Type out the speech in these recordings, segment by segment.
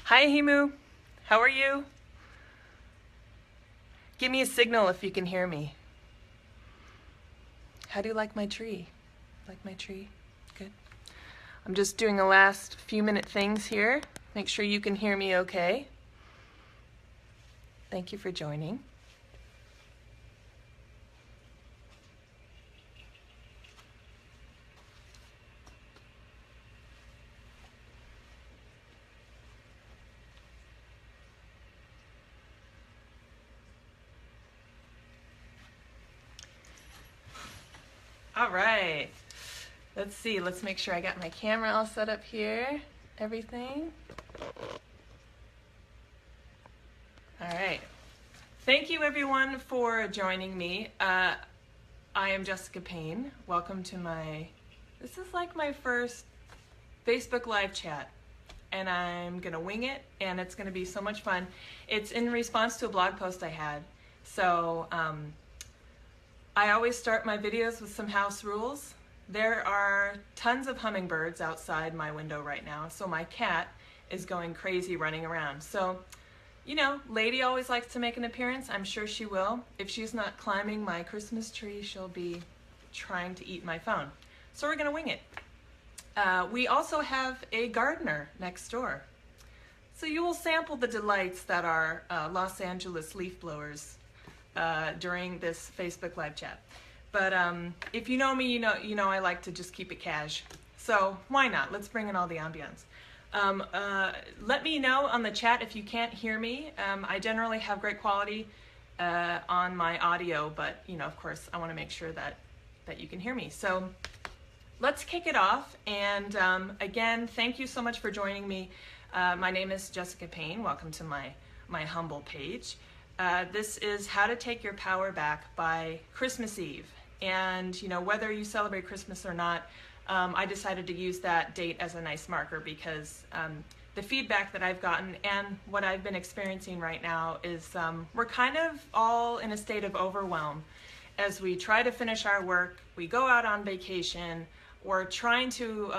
Hi, Himu. How are you? Give me a signal if you can hear me. How do you like my tree? Like my tree? Good. I'm just doing the last few minute things here. Make sure you can hear me okay. Thank you for joining. All right. Let's see. Let's make sure I got my camera all set up here. Everything. All right. Thank you everyone for joining me. I am Jessica Payne. Welcome to this is like my first Facebook live chat, and I'm gonna wing it, and it's gonna be so much fun. It's in response to a blog post I had. So I always start my videos with some house rules. There are tons of hummingbirds outside my window right now, so my cat is going crazy running around. So, you know, Lady always likes to make an appearance. I'm sure she will. If she's not climbing my Christmas tree, she'll be trying to eat my phone. So we're gonna wing it. We also have a gardener next door. So you will sample the delights that are Los Angeles leaf blowers during this Facebook live chat. But if you know me, you know I like to just keep it cash. So why not? Let's bring in all the ambience. Let me know on the chat if you can't hear me. I generally have great quality on my audio, but you know, of course, I want to make sure that you can hear me. So let's kick it off. And again, thank you so much for joining me. My name is Jessica Payne. Welcome to my humble page. This is How to Take Your Power Back by Christmas Eve. And you know, whether you celebrate Christmas or not, I decided to use that date as a nice marker because the feedback that I've gotten and what I've been experiencing right now is we're kind of all in a state of overwhelm as we try to finish our work. We go out on vacation. We're trying to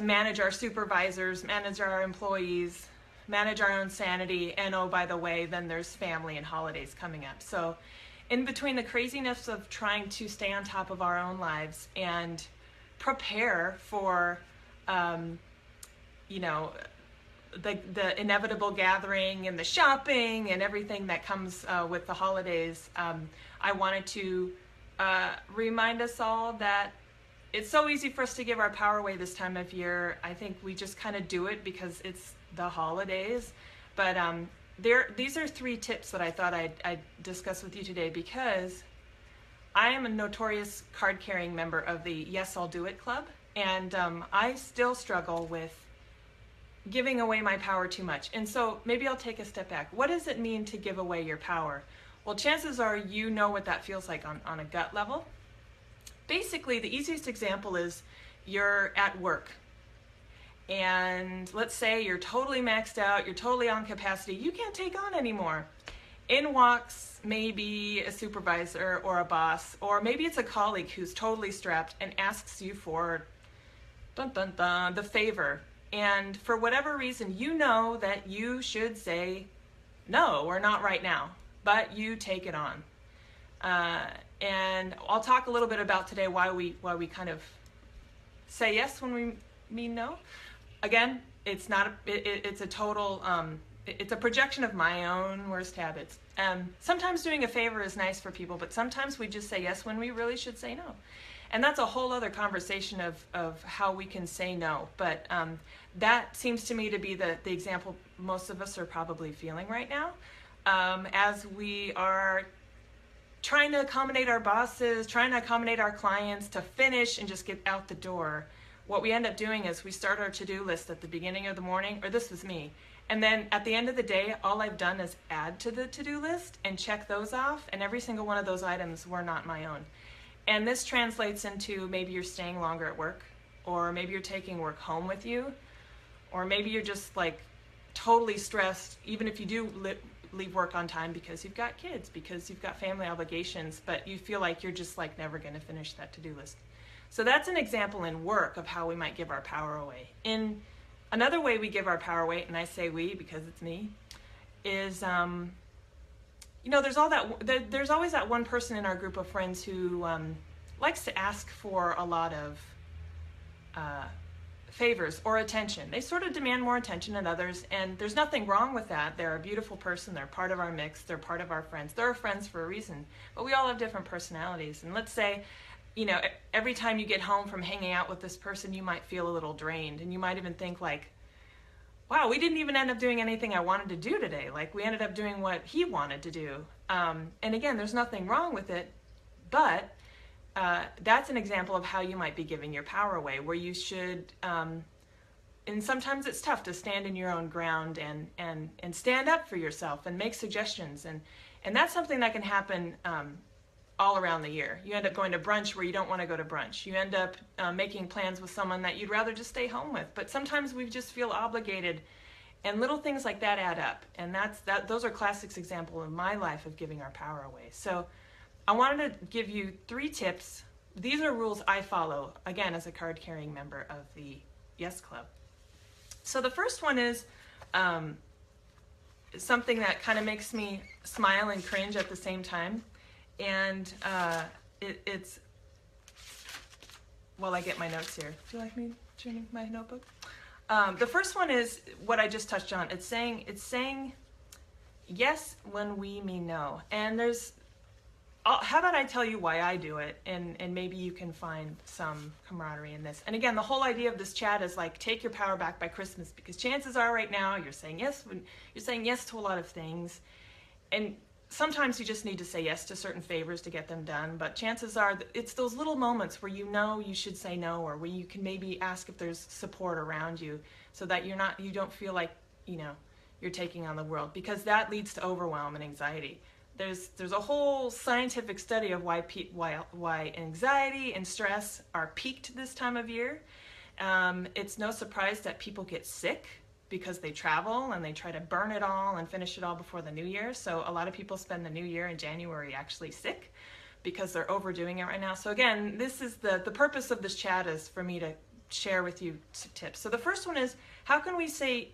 manage our supervisors, manage our employees, manage our own sanity, and oh, by the way, then there's family and holidays coming up. So in between the craziness of trying to stay on top of our own lives and prepare for, you know, the inevitable gathering and the shopping and everything that comes with the holidays, I wanted to remind us all that it's so easy for us to give our power away this time of year. I think we just kind of do it because it's the holidays. But these are 3 tips that I thought I'd discuss with you today because I am a notorious card-carrying member of the Yes, I'll Do It Club. And I still struggle with giving away my power too much. And so maybe I'll take a step back. What does it mean to give away your power? Well, chances are you know what that feels like on a gut level. Basically, the easiest example is you're at work. And let's say you're totally maxed out, you're totally on capacity, you can't take on anymore. In walks maybe a supervisor or a boss, or maybe it's a colleague who's totally strapped and asks you for the favor. And for whatever reason, you know that you should say no or not right now, but you take it on. And I'll talk a little bit about today why we kind of say yes when we mean no. Again, it's not it's a total it's a projection of my own worst habits. Sometimes doing a favor is nice for people, but sometimes we just say yes when we really should say no. And that's a whole other conversation of how we can say no. But that seems to me to be the example most of us are probably feeling right now, as we are trying to accommodate our bosses, trying to accommodate our clients to finish and just get out the door. What we end up doing is we start our to-do list at the beginning of the morning, or this was me, and then at the end of the day, all I've done is add to the to-do list and check those off, and every single one of those items were not my own. And this translates into maybe you're staying longer at work, or maybe you're taking work home with you, or maybe you're just like totally stressed, even if you do leave work on time because you've got kids, because you've got family obligations, but you feel like you're just like never going to finish that to-do list. So that's an example in work of how we might give our power away. In Another way we give our power away, and I say we because it's me, is there's always that one person in our group of friends who likes to ask for a lot of favors or attention. They sort of demand more attention than others, and there's nothing wrong with that. They're a beautiful person. They're part of our mix. They're part of our friends. They're our friends for a reason. But we all have different personalities. And let's say, every time you get home from hanging out with this person, you might feel a little drained, and you might even think like, wow, we didn't even end up doing anything I wanted to do today. Like, we ended up doing what he wanted to do. And again, there's nothing wrong with it, but that's an example of how you might be giving your power away, where you should, and sometimes it's tough to stand in your own ground and stand up for yourself and make suggestions. And that's something that can happen all around the year. You end up going to brunch where you don't want to go to brunch. You end up making plans with someone that you'd rather just stay home with. But sometimes we just feel obligated, and little things like that add up. And those are classic examples in my life of giving our power away. So I wanted to give you 3 tips. These are rules I follow, again, as a card-carrying member of the Yes Club. So the first one is something that kind of makes me smile and cringe at the same time. And it's, while I get my notes here. Do you like me turning my notebook? The first one is what I just touched on. It's saying yes when we mean no. And how about I tell you why I do it, and maybe you can find some camaraderie in this. And again, the whole idea of this chat is like, take your power back by Christmas, because chances are right now you're saying yes to a lot of things, and sometimes you just need to say yes to certain favors to get them done, but chances are that it's those little moments where you should say no, or where you can maybe ask if there's support around you, so that you don't feel like you're taking on the world, because that leads to overwhelm and anxiety. There's a whole scientific study of why anxiety and stress are peaked this time of year. It's no surprise that people get sick because they travel and they try to burn it all and finish it all before the new year. So a lot of people spend the new year in January actually sick because they're overdoing it right now. So again, this is the purpose of this chat is for me to share with you tips. So the first one is, how can we say,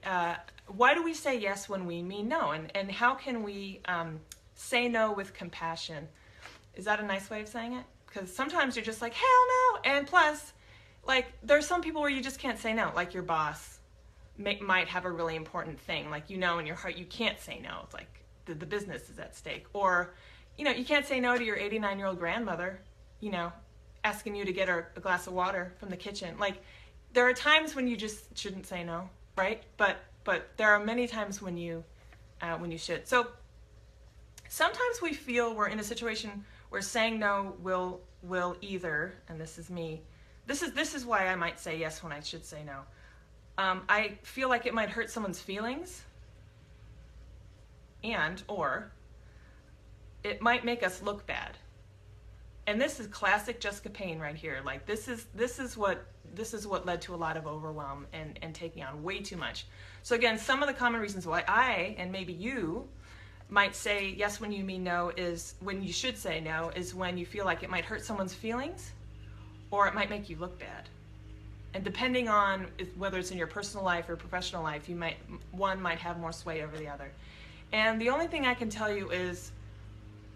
why do we say yes when we mean no? And how can we say no with compassion? Is that a nice way of saying it? Because sometimes you're just like, hell no. And plus, like, there's some people where you just can't say no, like your boss might have a really important thing, like, in your heart you can't say no. It's like the business is at stake. Or you can't say no to your 89-year-old grandmother asking you to get her a glass of water from the kitchen. Like, there are times when you just shouldn't say no, right? But there are many times when you should. So sometimes we feel we're in a situation where saying no will either, and this is me, this is why I might say yes when I should say no. I feel like it might hurt someone's feelings, or it might make us look bad. And this is classic Jessica Payne right here. Like, this is what led to a lot of overwhelm and taking on way too much. So again, some of the common reasons why I, and maybe you, might say yes when you mean no is when you should say no is when you feel like it might hurt someone's feelings, or it might make you look bad. And depending on whether it's in your personal life or professional life, one might have more sway over the other. And the only thing I can tell you is,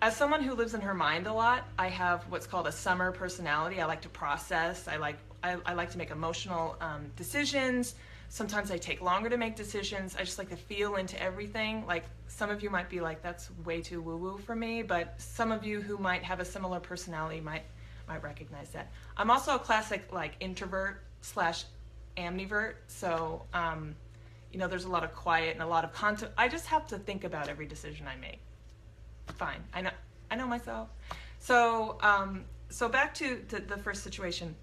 as someone who lives in her mind a lot, I have what's called a summer personality. I like to process. I like to make emotional decisions. Sometimes I take longer to make decisions. I just like to feel into everything. Like, some of you might be like, that's way too woo-woo for me, but some of you who might have a similar personality might recognize that. I'm also a classic introvert / ambivert, so there's a lot of quiet and a lot of content. I just have to think about every decision I make. Fine, I know myself. So back to the first situation.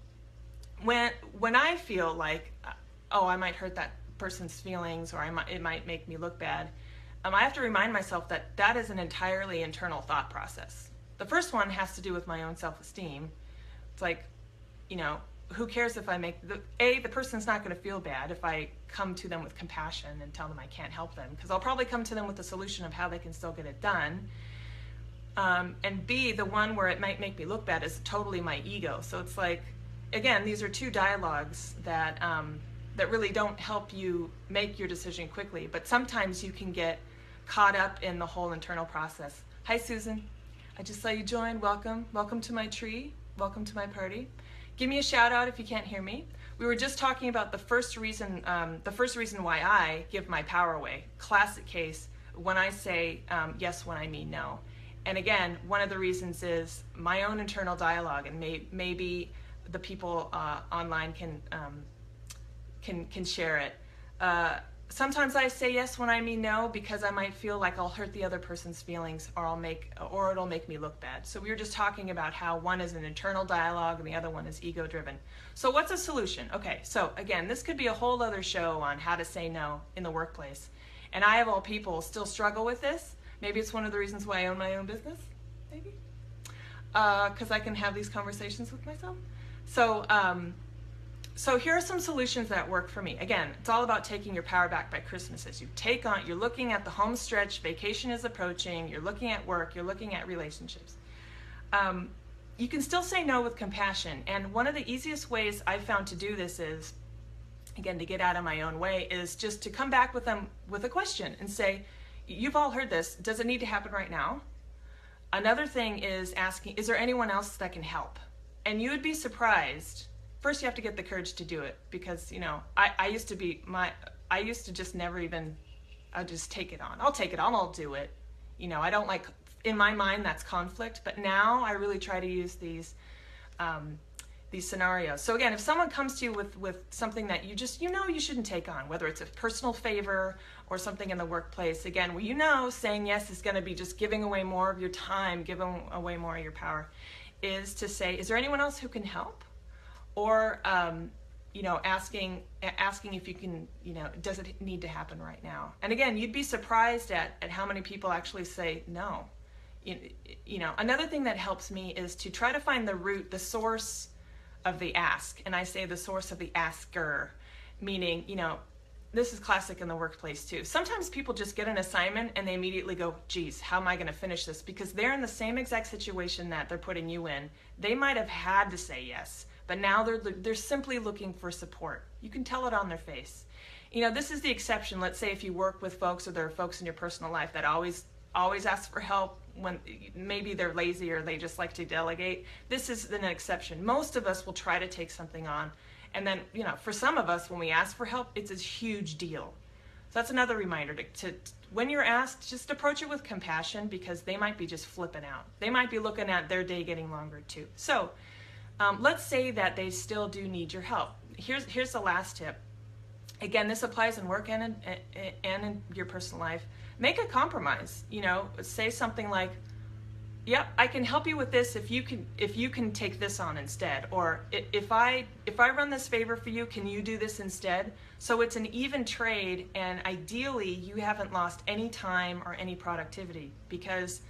When I feel like, I might hurt that person's feelings, or it might make me look bad, I have to remind myself that is an entirely internal thought process. The first one has to do with my own self-esteem. It's like, who cares if I make the person's not going to feel bad if I come to them with compassion and tell them I can't help them, because I'll probably come to them with a solution of how they can still get it done. And B, the one where it might make me look bad is totally my ego. So it's like, again, these are two dialogues that really don't help you make your decision quickly. But sometimes you can get caught up in the whole internal process. Hi, Susan. I just saw you join. Welcome. Welcome to my tree. Welcome to my party. Give me a shout out if you can't hear me. We were just talking about the first reason why I give my power away. Classic case, when I say yes when I mean no. And again, one of the reasons is my own internal dialogue, and maybe the people online can share it. Sometimes I say yes when I mean no because I might feel like I'll hurt the other person's feelings, or it'll make me look bad. So we were just talking about how one is an internal dialogue and the other one is ego-driven. So what's a solution? Okay, so again, this could be a whole other show on how to say no in the workplace. And I, of all people, still struggle with this. Maybe it's one of the reasons why I own my own business, maybe? Because I can have these conversations with myself. So here are some solutions that work for me. Again, it's all about taking your power back by Christmas. As you're looking at the home stretch, vacation is approaching, you're looking at work, you're looking at relationships. You can still say no with compassion. And one of the easiest ways I've found to do this is, again, to get out of my own way, is just to come back with them with a question and say, you've all heard this, does it need to happen right now? Another thing is asking, is there anyone else that can help? And you would be surprised. First, you have to get the courage to do it, because, I used to just never even, I'd just take it on. I'll take it on, I'll do it. I don't like, in my mind, that's conflict, but now I really try to use these scenarios. So again, if someone comes to you with something that you just, you shouldn't take on, whether it's a personal favor or something in the workplace, again, saying yes is going to be just giving away more of your time, giving away more of your power, is to say, is there anyone else who can help? Or, asking if you can, does it need to happen right now? And again, you'd be surprised at how many people actually say no. Another thing that helps me is to try to find the source of the ask. And I say the source of the asker, meaning, this is classic in the workplace too. Sometimes people just get an assignment and they immediately go, geez, how am I going to finish this? Because they're in the same exact situation that they're putting you in. They might have had to say yes, but now they're simply looking for support. You can tell it on their face. This is the exception. Let's say if you work with folks, or there are folks in your personal life that always ask for help when maybe they're lazy or they just like to delegate. This is an exception. Most of us will try to take something on. And then, for some of us, when we ask for help, it's a huge deal. So that's another reminder to when you're asked, just approach it with compassion, because they might be just flipping out. They might be looking at their day getting longer too. So let's say that they still do need your help. Here's the last tip. Again, this applies in work and in your personal life. Make a compromise. Say something like, yep, I can help you with this if you can take this on instead. Or if I run this favor for you, can you do this instead? So it's an even trade, and ideally you haven't lost any time or any productivity, because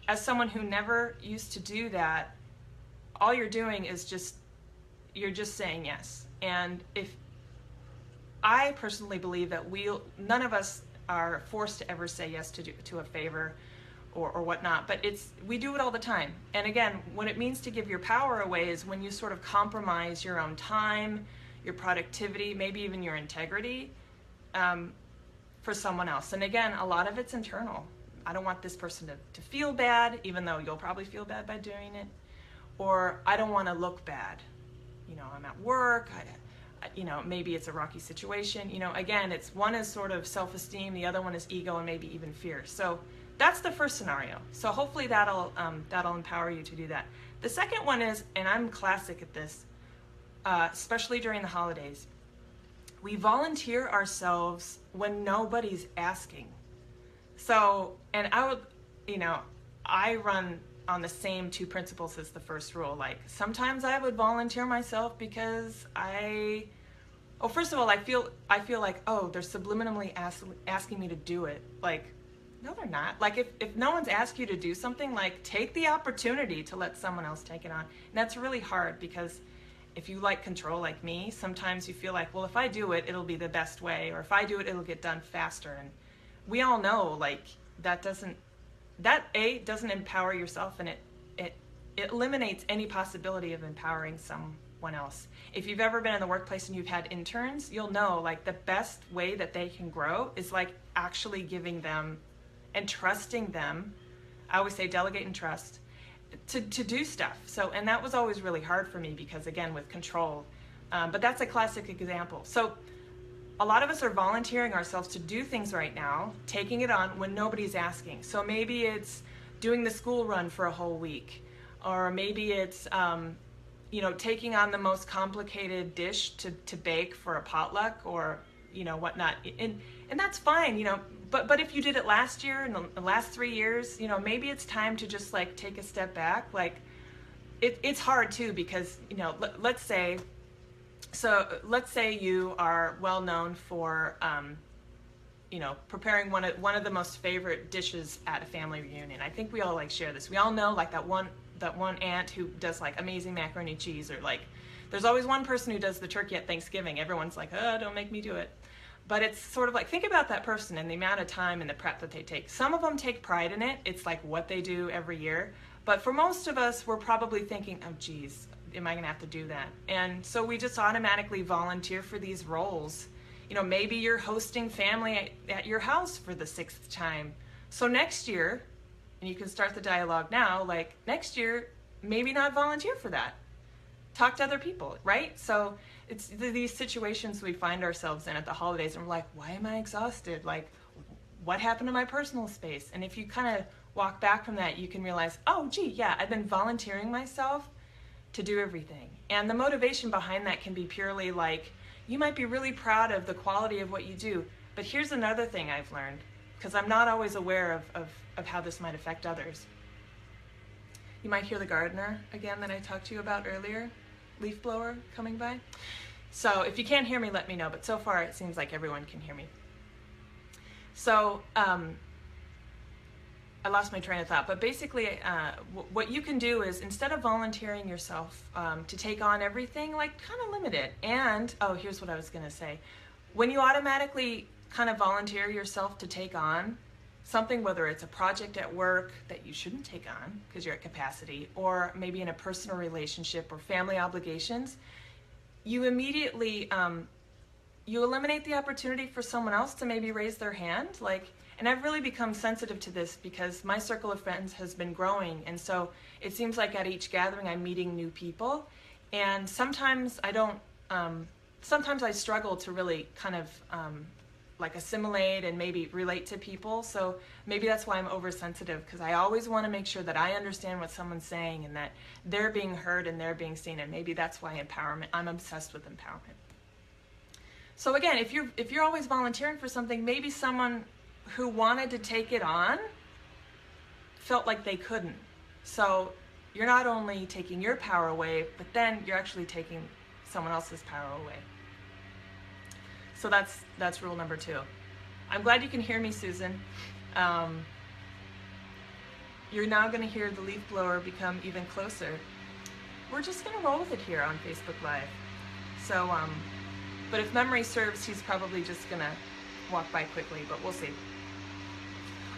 as someone who never used to do that, all you're doing is you're just saying yes. And if I personally believe that none of us are forced to ever say yes to a favor or whatnot, but we do it all the time. And again, what it means to give your power away is when you sort of compromise your own time, your productivity, maybe even your integrity for someone else. And again, a lot of it's internal. I don't want this person to feel bad, even though you'll probably feel bad by doing it. Or I don't want to look bad. I'm at work, maybe it's a rocky situation. Again, one is sort of self-esteem, the other one is ego, and maybe even fear. So that's the first scenario. So hopefully that'll empower you to do that. The second one is, and I'm classic at this, especially during the holidays, we volunteer ourselves when nobody's asking. So, and I run on the same two principles as the first rule. Like, sometimes I would volunteer myself because first of all, I feel like, they're subliminally asking me to do it. Like, no, they're not. Like, if no one's asked you to do something, like, take the opportunity to let someone else take it on. And that's really hard, because if you like control like me, sometimes you feel like, well, if I do it, it'll be the best way, or if I do it, it'll get done faster. And we all know, like, that doesn't empower yourself, and it eliminates any possibility of empowering anyone else. If you've ever been in the workplace and you've had interns, you'll know like the best way that they can grow is like actually giving them and trusting them. I always say delegate and trust to do stuff. So, and that was always really hard for me because again, with control, but that's a classic example. So a lot of us are volunteering ourselves to do things right now, taking it on when nobody's asking. So maybe it's doing the school run for a whole week, or maybe it's taking on the most complicated dish to bake for a potluck, or whatnot. And that's fine, but if you did it last year and the last 3 years, maybe it's time to just like take a step back. Like it's hard too, because let's say you are well known for preparing one of the most favorite dishes at a family reunion. I think we all like share this. We all know like that one aunt who does like amazing macaroni and cheese, or like there's always one person who does the turkey at Thanksgiving. Everyone's like, oh, don't make me do it. But it's sort of like, think about that person and the amount of time and the prep that they take. Some of them take pride in it. It's like what they do every year. But for most of us, we're probably thinking, oh geez, am I gonna have to do that? And so we just automatically volunteer for these roles. Maybe you're hosting family at your house for the 6th time. So next year, and you can start the dialogue now, like next year, maybe not volunteer for that. Talk to other people, right? So it's these situations we find ourselves in at the holidays, and we're like, why am I exhausted? Like, what happened to my personal space? And if you kind of walk back from that, you can realize, oh, gee, yeah, I've been volunteering myself to do everything. And the motivation behind that can be purely like, you might be really proud of the quality of what you do, but here's another thing I've learned, because I'm not always aware of how this might affect others. You might hear the gardener again that I talked to you about earlier, leaf blower coming by. So if you can't hear me, let me know, but so far it seems like everyone can hear me. So I lost my train of thought, but basically what you can do is, instead of volunteering yourself to take on everything, like kind of limit it. And, oh, here's what I was gonna say. When you automatically kind of volunteer yourself to take on something, whether it's a project at work that you shouldn't take on because you're at capacity, or maybe in a personal relationship or family obligations, you immediately, you eliminate the opportunity for someone else to maybe raise their hand. And I've really become sensitive to this because my circle of friends has been growing, and so it seems like at each gathering I'm meeting new people, and sometimes I don't, sometimes I struggle to really kind of like assimilate and maybe relate to people. So maybe that's why I'm oversensitive, because I always want to make sure that I understand what someone's saying and that they're being heard and they're being seen. And maybe that's why I'm obsessed with empowerment. So again, if you're always volunteering for something, maybe someone who wanted to take it on felt like they couldn't. So you're not only taking your power away, but then you're actually taking someone else's power away. So that's rule number 2. I'm glad you can hear me, Susan. You're now going to hear the leaf blower become even closer. We're just going to roll with it here on Facebook Live. So, but if memory serves, he's probably just going to walk by quickly, but we'll see.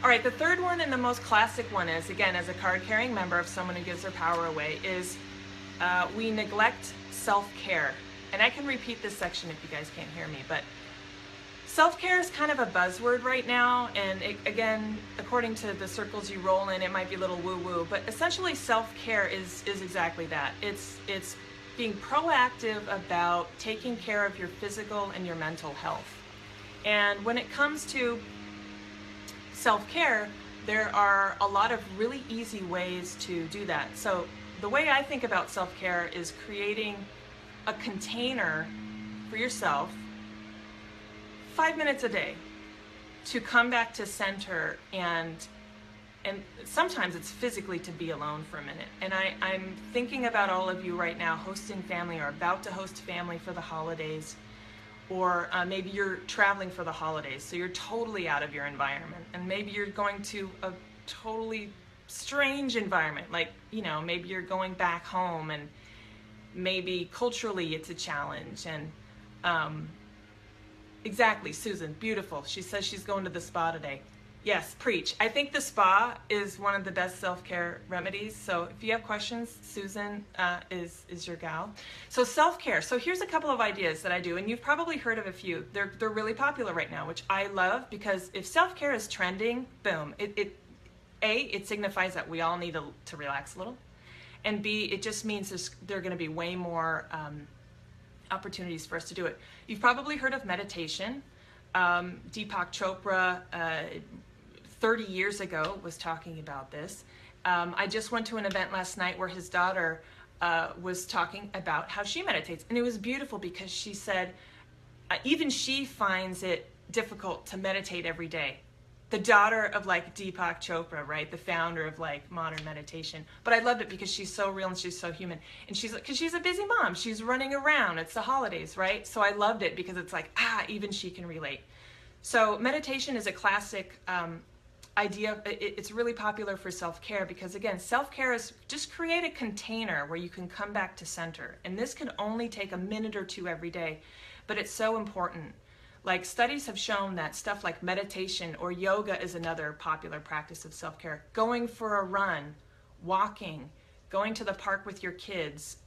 All right, the third one and the most classic one is, again, as a card-carrying member of someone who gives their power away, is we neglect self-care. And I can repeat this section if you guys can't hear me, but self-care is kind of a buzzword right now, and again, according to the circles you roll in, it might be a little woo-woo, but essentially self-care is exactly that. It's being proactive about taking care of your physical and your mental health. And when it comes to self-care, there are a lot of really easy ways to do that. So the way I think about self-care is creating a container for yourself, 5 minutes a day, to come back to center, and sometimes it's physically to be alone for a minute. And I'm thinking about all of you right now hosting family or about to host family for the holidays, or maybe you're traveling for the holidays, so you're totally out of your environment, and maybe you're going to a totally strange environment, like, maybe you're going back home, and maybe culturally it's a challenge. And exactly, Susan, beautiful. She says she's going to the spa today. Yes, preach. I think the spa is one of the best self-care remedies. So if you have questions, Susan is your gal. So self-care. So here's a couple of ideas that I do, and you've probably heard of a few. They're really popular right now, which I love, because if self-care is trending, boom, it signifies that we all need to relax a little, and B, it just means there are going to be way more opportunities for us to do it. You've probably heard of meditation. Deepak Chopra 30 years ago was talking about this. I just went to an event last night where his daughter was talking about how she meditates, and it was beautiful because she said even she finds it difficult to meditate every day. The daughter of like Deepak Chopra, right? The founder of like modern meditation. But I loved it because she's so real and she's so human. And because she's a busy mom, she's running around. It's the holidays, right? So I loved it because it's like, even she can relate. So meditation is a classic idea. It's really popular for self-care because, again, self-care is just create a container where you can come back to center. And this can only take a minute or two every day, but it's so important. Like, studies have shown that stuff like meditation or yoga is another popular practice of self-care. Going for a run, walking, going to the park with your kids,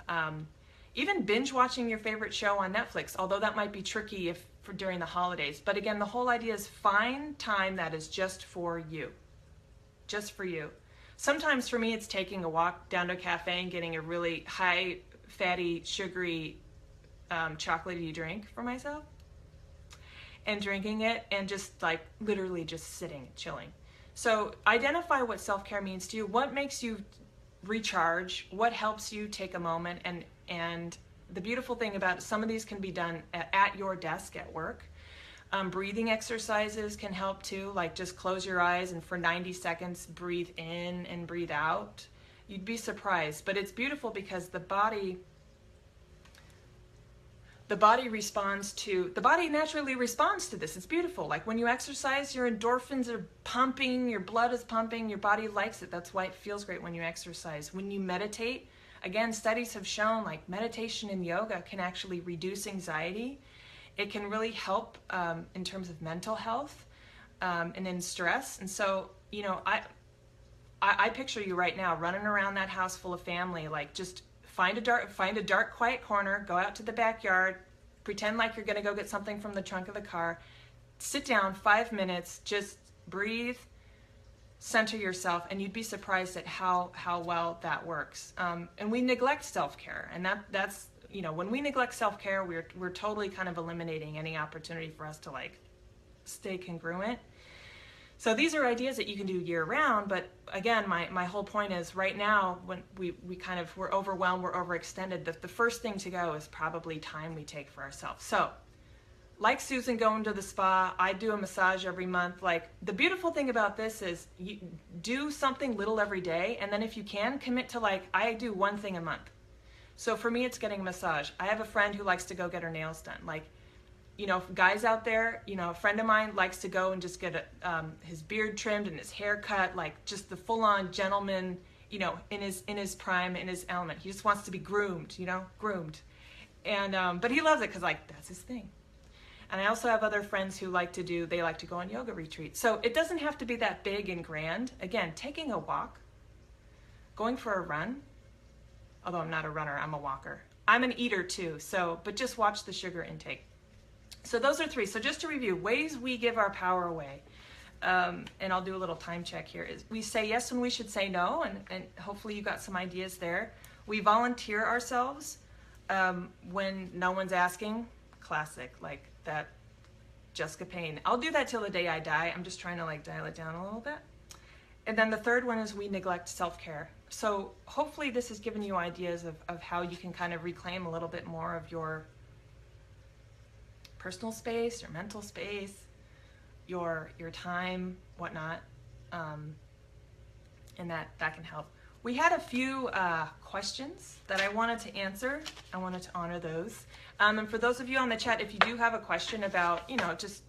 even binge watching your favorite show on Netflix, although that might be tricky during the holidays. But again, the whole idea is find time that is just for you. Just for you. Sometimes for me, it's taking a walk down to a cafe and getting a really high, fatty, sugary, chocolatey drink for myself, and drinking it, and just like literally just sitting, chilling. So identify what self-care means to you, what makes you recharge, what helps you take a moment, and the beautiful thing about some of these can be done at your desk at work. Breathing exercises can help too, like just close your eyes and for 90 seconds breathe in and breathe out. You'd be surprised, but it's beautiful because the body naturally responds to this. It's beautiful. Like when you exercise, your endorphins are pumping, your blood is pumping, your body likes it. That's why it feels great when you exercise. When you meditate, again, studies have shown like meditation and yoga can actually reduce anxiety. It can really help in terms of mental health and in stress. And so, you know, I picture you right now running around that house full of family, like just find a dark, quiet corner, go out to the backyard, pretend like you're going to go get something from the trunk of the car, sit down 5 minutes, just breathe, center yourself, and you'd be surprised at how well that works. And we neglect self-care, and that's, you know, when we neglect self-care, we're totally kind of eliminating any opportunity for us to like stay congruent. So these are ideas that you can do year-round, but again, my whole point is right now when we're overwhelmed, we're overextended, the first thing to go is probably time we take for ourselves. So like Susan going to the spa, I do a massage every month. Like the beautiful thing about this is you do something little every day, and then if you can, commit to like, I do one thing a month. So for me, it's getting a massage. I have a friend who likes to go get her nails done. Like, you know, guys out there, you know, a friend of mine likes to go and just get his beard trimmed and his hair cut, like just the full-on gentleman, you know, in his prime, in his element. He just wants to be groomed, you know, groomed. And but he loves it because like that's his thing. And I also have other friends who like to go on yoga retreats. So it doesn't have to be that big and grand. Again, taking a walk, going for a run, although I'm not a runner, I'm a walker. I'm an eater too, so, but just watch the sugar intake. So those are 3. So just to review, ways we give our power away. And I'll do a little time check here. Is we say yes when we should say no, and hopefully you got some ideas there. We volunteer ourselves when no one's asking. Classic, like that Jessica Payne. I'll do that till the day I die. I'm just trying to like dial it down a little bit. And then the third one is we neglect self-care. So hopefully this has given you ideas of how you can kind of reclaim a little bit more of your personal space, your mental space, your time, whatnot, and that can help. We had a few questions that I wanted to answer. I wanted to honor those. And for those of you on the chat, if you do have a question about, you know, just,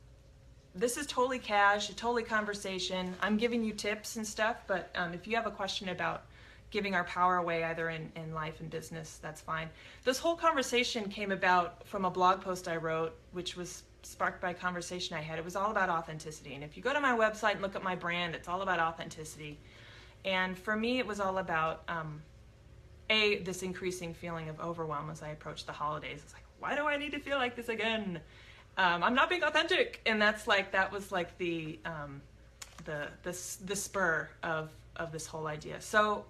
this is totally cash, totally conversation. I'm giving you tips and stuff, but if you have a question about giving our power away either in life and business, that's fine. This whole conversation came about from a blog post I wrote, which was sparked by a conversation I had. It was all about authenticity. And if you go to my website and look at my brand, it's all about authenticity. And for me, it was all about, this increasing feeling of overwhelm as I approached the holidays. It's like, why do I need to feel like this again? I'm not being authentic. And that was like the spur of this whole idea. So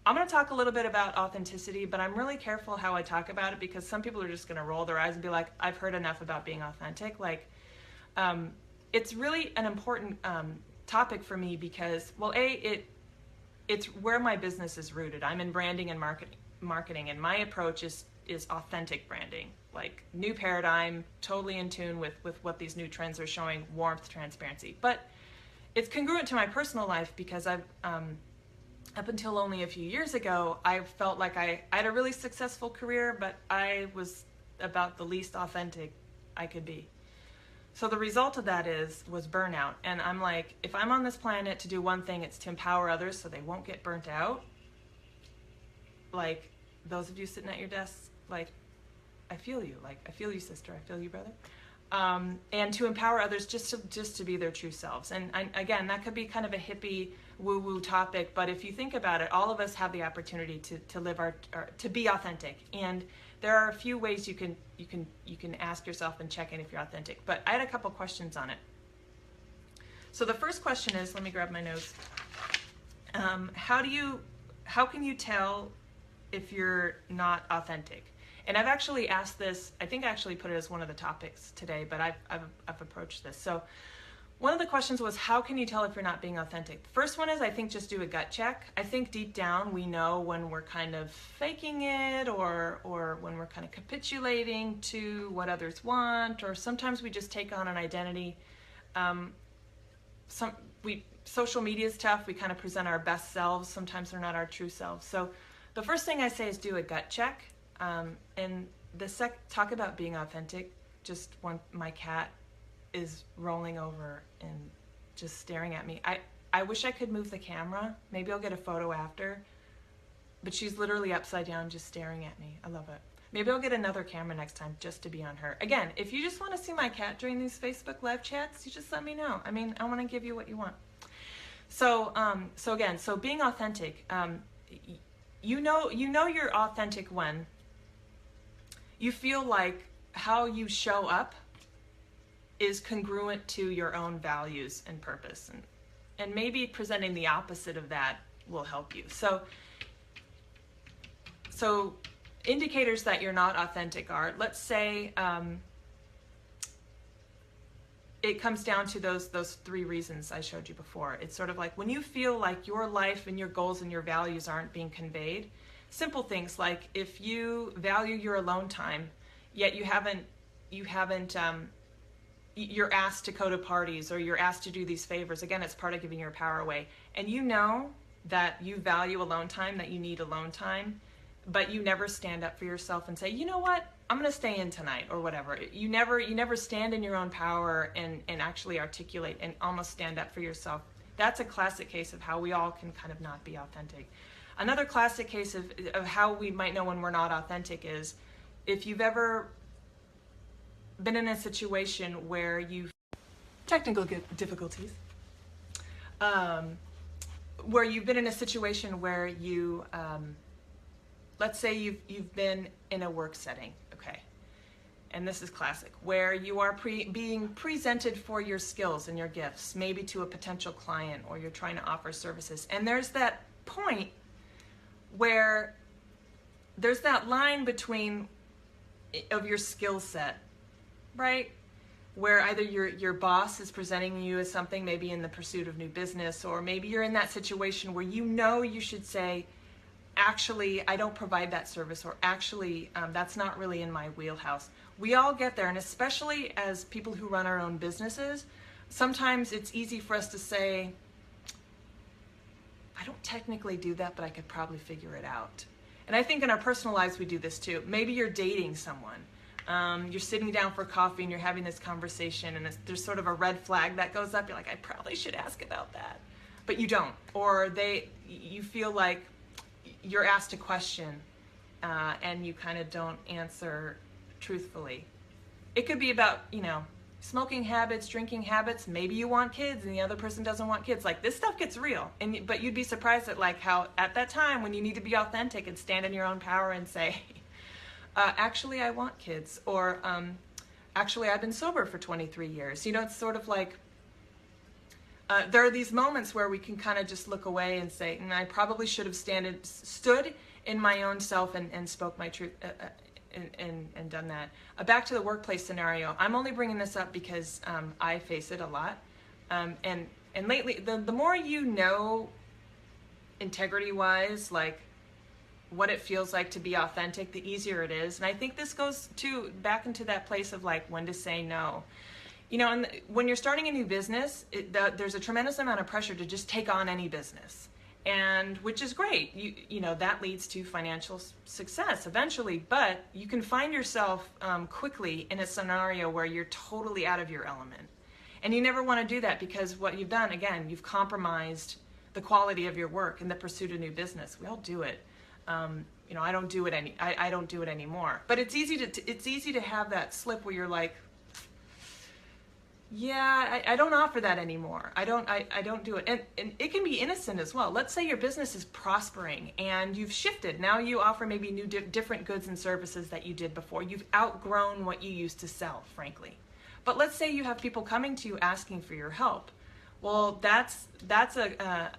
I'm going to talk a little bit about authenticity, but I'm really careful how I talk about it, because some people are just going to roll their eyes and be like, I've heard enough about being authentic. Like, it's really an important topic for me because, well, it's where my business is rooted. I'm in branding and marketing, and my approach is authentic branding, like new paradigm, totally in tune with what these new trends are showing, warmth, transparency. But it's congruent to my personal life because I've, up until only a few years ago, I felt like I had a really successful career, but I was about the least authentic I could be. So the result of that was burnout. And I'm like, if I'm on this planet to do one thing, it's to empower others so they won't get burnt out. Like those of you sitting at your desks, like, I feel you. Like, I feel you, sister. I feel you, brother. And to empower others just to be their true selves. And again, that could be kind of a hippie woo-woo topic, but if you think about it, all of us have the opportunity to live to be authentic. And there are a few ways you can ask yourself and check in if you're authentic. But I had a couple questions on it. So the first question is, let me grab my notes. How can you tell if you're not authentic? And I've actually asked this, I think I actually put it as one of the topics today, but I've approached this. So one of the questions was, how can you tell if you're not being authentic? The first one is, I think, just do a gut check. I think deep down we know when we're kind of faking it, or when we're kind of capitulating to what others want, or sometimes we just take on an identity. Social media is tough. We kind of present our best selves. Sometimes they're not our true selves. So the first thing I say is do a gut check. And talk about being authentic. Just my cat is rolling over and just staring at me. I wish I could move the camera. Maybe I'll get a photo after. But she's literally upside down just staring at me. I love it. Maybe I'll get another camera next time just to be on her. Again, if you just want to see my cat during these Facebook live chats, you just let me know. I mean, I want to give you what you want. So being authentic, you know you're authentic when you feel like how you show up is congruent to your own values and purpose. And maybe presenting the opposite of that will help you. So indicators that you're not authentic are, let's say, it comes down to those three reasons I showed you before. It's sort of like when you feel like your life and your goals and your values aren't being conveyed. Simple things like if you value your alone time, yet you're asked to go to parties, or you're asked to do these favors. Again, it's part of giving your power away. And you know that you value alone time, that you need alone time, but you never stand up for yourself and say, you know what, I'm going to stay in tonight, or whatever. You never stand in your own power and actually articulate and almost stand up for yourself. That's a classic case of how we all can kind of not be authentic. Another classic case of how we might know when we're not authentic is if you've ever been in a situation where technical difficulties, where you've been in a situation where you, let's say you've been in a work setting, okay, and this is classic, where you are being presented for your skills and your gifts, maybe to a potential client, or you're trying to offer services, and there's that point where there's that line of your skill set, right? Where either your boss is presenting you as something, maybe in the pursuit of new business, or maybe you're in that situation where you should say, actually, I don't provide that service, or actually, that's not really in my wheelhouse. We all get there, and especially as people who run our own businesses, sometimes it's easy for us to say, I don't technically do that, but I could probably figure it out. And I think in our personal lives we do this too. Maybe you're dating someone. You're sitting down for coffee and you're having this conversation, and there's sort of a red flag that goes up. You're like, I probably should ask about that. But you don't. Or you feel like you're asked a question and you kind of don't answer truthfully. It could be about, smoking habits, drinking habits, maybe you want kids and the other person doesn't want kids. Like, this stuff gets real. But you'd be surprised at like how at that time when you need to be authentic and stand in your own power and say, actually I want kids, or actually I've been sober for 23 years. You know, it's sort of like, there are these moments where we can kind of just look away and say, I probably should have stood in my own self and spoke my truth and done that. Back to the workplace scenario. I'm only bringing this up because I face it a lot. And lately, the more you know, integrity-wise, like what it feels like to be authentic, the easier it is. And I think this goes back into that place of like when to say no. You know, and when you're starting a new business, there's a tremendous amount of pressure to just take on any business, and which is great. You know that leads to financial success eventually, but you can find yourself quickly in a scenario where you're totally out of your element, and you never want to do that, because what you've done, again, you've compromised the quality of your work in the pursuit of new business. We all do it. You know, I don't do it I don't do it anymore. But it's easy to have that slip where you're like, yeah, I don't offer that anymore. I don't do it. And it can be innocent as well. Let's say your business is prospering and you've shifted. Now you offer maybe new different goods and services that you did before. You've outgrown what you used to sell, frankly. But let's say you have people coming to you asking for your help. Well, that's a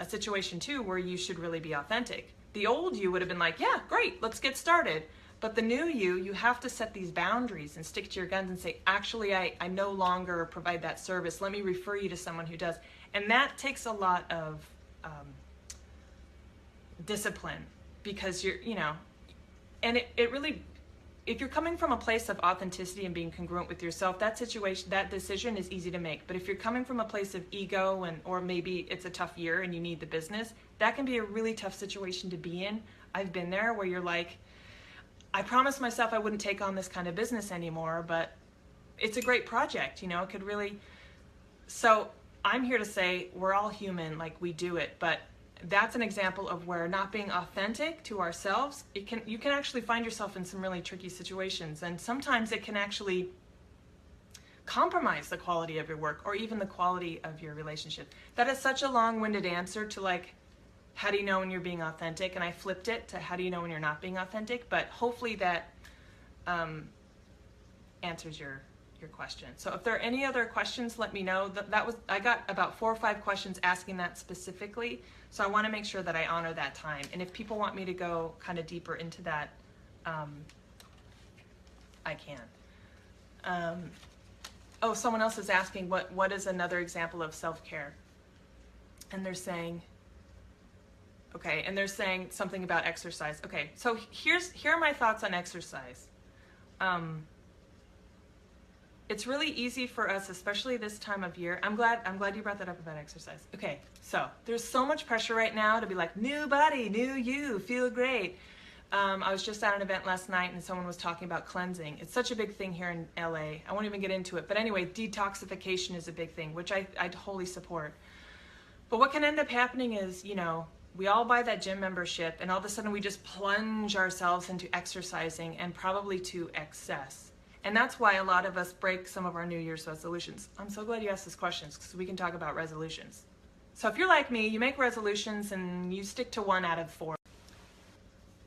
situation too where you should really be authentic. The old you would have been like, yeah, great, let's get started. But the new you have to set these boundaries and stick to your guns and say, actually, I no longer provide that service. Let me refer you to someone who does. And that takes a lot of discipline, because you know, and it really, if you're coming from a place of authenticity and being congruent with yourself, that decision is easy to make. But if you're coming from a place of ego or maybe it's a tough year and you need the business, that can be a really tough situation to be in. I've been there where you're like, I promised myself I wouldn't take on this kind of business anymore, but it's a great project, you know, it could really. So I'm here to say we're all human, like we do it, but that's an example of where not being authentic to ourselves, you can actually find yourself in some really tricky situations, and sometimes it can actually compromise the quality of your work or even the quality of your relationship. That is such a long-winded answer to like, how do you know when you're being authentic? And I flipped it to how do you know when you're not being authentic? But hopefully that answers your question. So if there are any other questions, let me know. I got about 4 or 5 questions asking that specifically. So I want to make sure that I honor that time. And if people want me to go kind of deeper into that, I can. Oh, someone else is asking what is another example of self-care? And they're saying, okay, and they're saying something about exercise. Okay, so here are my thoughts on exercise. It's really easy for us, especially this time of year. I'm glad you brought that up about exercise. Okay, so there's so much pressure right now to be like, new body, new you, feel great. I was just at an event last night and someone was talking about cleansing. It's such a big thing here in LA. I won't even get into it. But anyway, detoxification is a big thing, which I wholly support. But what can end up happening is, you know, we all buy that gym membership and all of a sudden we just plunge ourselves into exercising, and probably to excess. And that's why a lot of us break some of our New Year's resolutions. I'm so glad you asked this question, because we can talk about resolutions. So if you're like me, you make resolutions and you stick to 1 out of 4.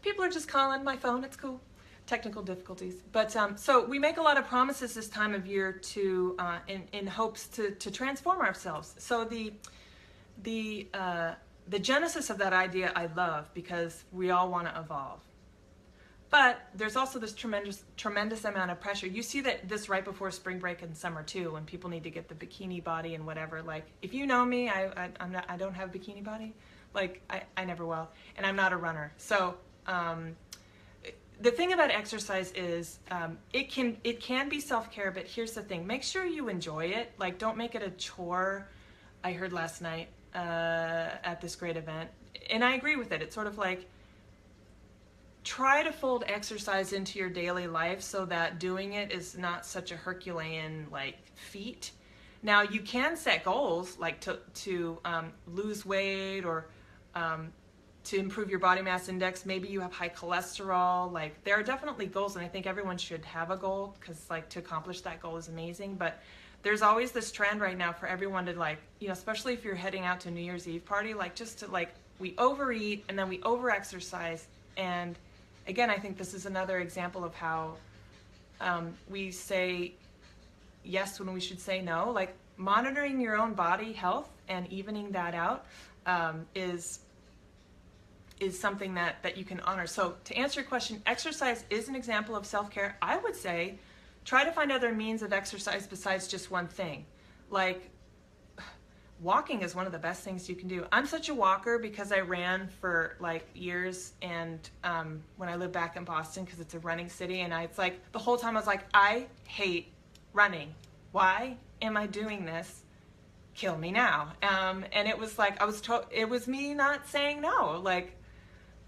People are just calling my phone, it's cool. Technical difficulties. But so we make a lot of promises this time of year to in hopes to transform ourselves. So the genesis of that idea I love, because we all want to evolve. But there's also this tremendous amount of pressure. You see that this right before spring break and summer too, when people need to get the bikini body and whatever. Like, if you know me, I don't have bikini body. Like, I never will, and I'm not a runner. So the thing about exercise is it can be self-care, but here's the thing: make sure you enjoy it. Like, don't make it a chore. I heard last night at this great event, and I agree with it. It's sort of like, try to fold exercise into your daily life so that doing it is not such a Herculean like feat. Now, you can set goals like to lose weight or to improve your body mass index. Maybe you have high cholesterol. Like, there are definitely goals, and I think everyone should have a goal, because like to accomplish that goal is amazing. But there's always this trend right now for everyone to, like, you know, especially if you're heading out to a New Year's Eve party, like just to, like, we overeat and then we over-exercise. And again, I think this is another example of how we say yes when we should say no. Like, monitoring your own body health and evening that out is something that you can honor. So to answer your question, exercise is an example of self-care. I would say try to find other means of exercise besides just one thing. Like, walking is one of the best things you can do. I'm such a walker because I ran for like years, and when I lived back in Boston, because it's a running city, and it's like the whole time I was like, I hate running. Why am I doing this? Kill me now. And it was like, it was me not saying no. Like,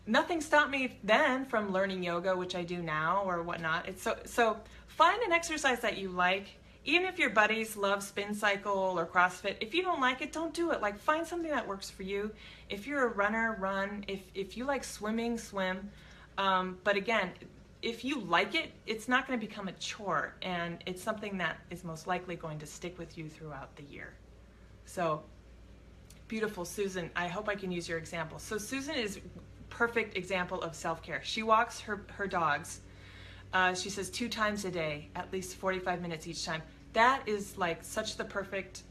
nothing stopped me then from learning yoga, which I do now, or whatnot. It's so find an exercise that you like. Even if your buddies love spin cycle or CrossFit, if you don't like it, don't do it. Like, find something that works for you. If you're a runner, run. If you like swimming, swim. But again, if you like it, it's not going to become a chore, and it's something that is most likely going to stick with you throughout the year. So, beautiful, Susan. I hope I can use your example. So Susan is perfect example of self-care. She walks her dogs. She says 2 times a day, at least 45 minutes each time. That is like such the perfect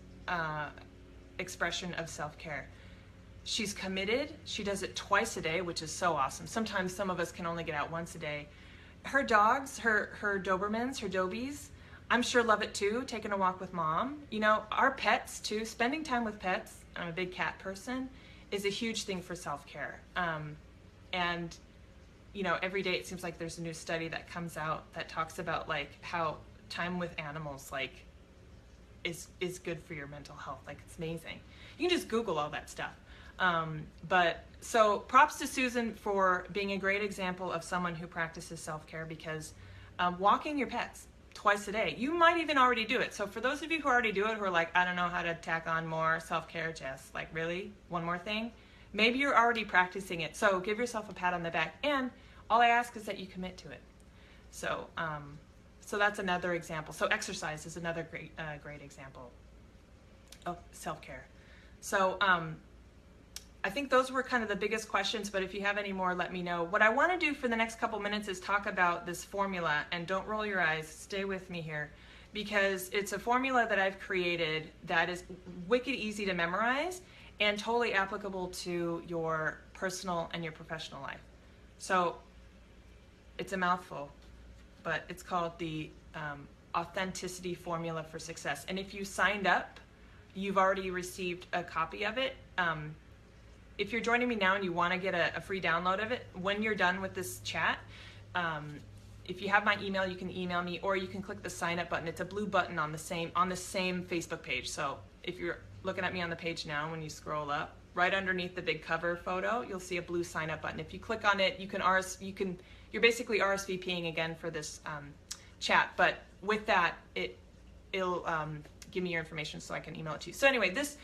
expression of self-care. She's committed. She does it twice a day, which is so awesome. Sometimes some of us can only get out once a day. Her dogs, her Dobermans, her Dobies, I'm sure love it too, taking a walk with mom. You know, our pets too, spending time with pets, I'm a big cat person, is a huge thing for self-care. And you know, every day it seems like there's a new study that comes out that talks about like how time with animals like is good for your mental health. Like, it's amazing. You can just Google all that stuff. But so props to Susan for being a great example of someone who practices self-care, because walking your pets twice a day, you might even already do it. So for those of you who already do it, who are like, I don't know how to tack on more self-care, Jess, like, really? One more thing? Maybe you're already practicing it. So give yourself a pat on the back. And all I ask is that you commit to it. So, so that's another example. So exercise is another great example of self-care. So I think those were kind of the biggest questions, but if you have any more, let me know. What I want to do for the next couple minutes is talk about this formula, and don't roll your eyes, stay with me here, because it's a formula that I've created that is wicked easy to memorize and totally applicable to your personal and your professional life. So it's a mouthful, but it's called the Authenticity Formula for Success. And if you signed up, you've already received a copy of it. If you're joining me now and you want to get a free download of it, when you're done with this chat, if you have my email, you can email me, or you can click the sign up button. It's a blue button on the same Facebook page. So if you're looking at me on the page now, when you scroll up, right underneath the big cover photo, you'll see a blue sign up button. If you click on it, you're basically RSVPing again for this chat. But with that, it'll give me your information so I can email it to you. So anyway, this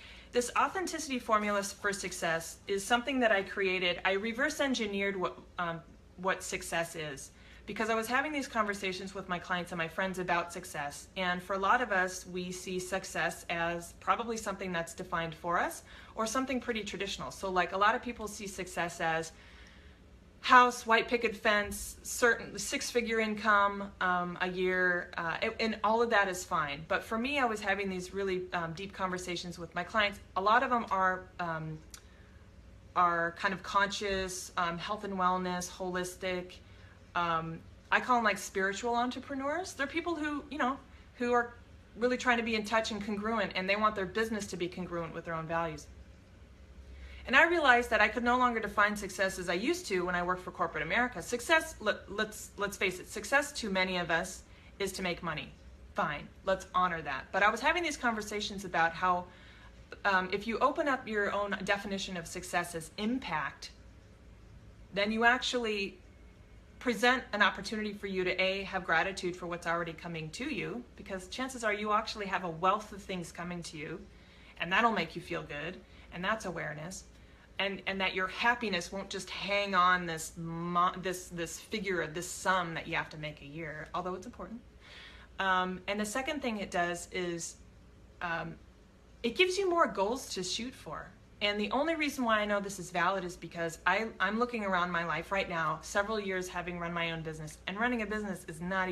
Authenticity Formula for Success is something that I created. I reverse engineered what success is, because I was having these conversations with my clients and my friends about success. And for a lot of us, we see success as probably something that's defined for us, or something pretty traditional. So like, a lot of people see success as house, white picket fence, certain 6-figure income a year, and all of that is fine. But for me, I was having these really deep conversations with my clients. A lot of them are kind of conscious, health and wellness, holistic. I call them like spiritual entrepreneurs. They're people who are really trying to be in touch and congruent, and they want their business to be congruent with their own values. And I realized that I could no longer define success as I used to when I worked for corporate America. Success, let's face it, success to many of us is to make money. Fine, let's honor that. But I was having these conversations about how if you open up your own definition of success as impact, then you actually present an opportunity for you to have gratitude for what's already coming to you, because chances are you actually have a wealth of things coming to you, and that'll make you feel good, and that's awareness. and that your happiness won't just hang on this figure of this sum that you have to make a year, although it's important. And the second thing it does is it gives you more goals to shoot for. And the only reason why I know this is valid is because I'm looking around my life right now, several years having run my own business, and running a business is not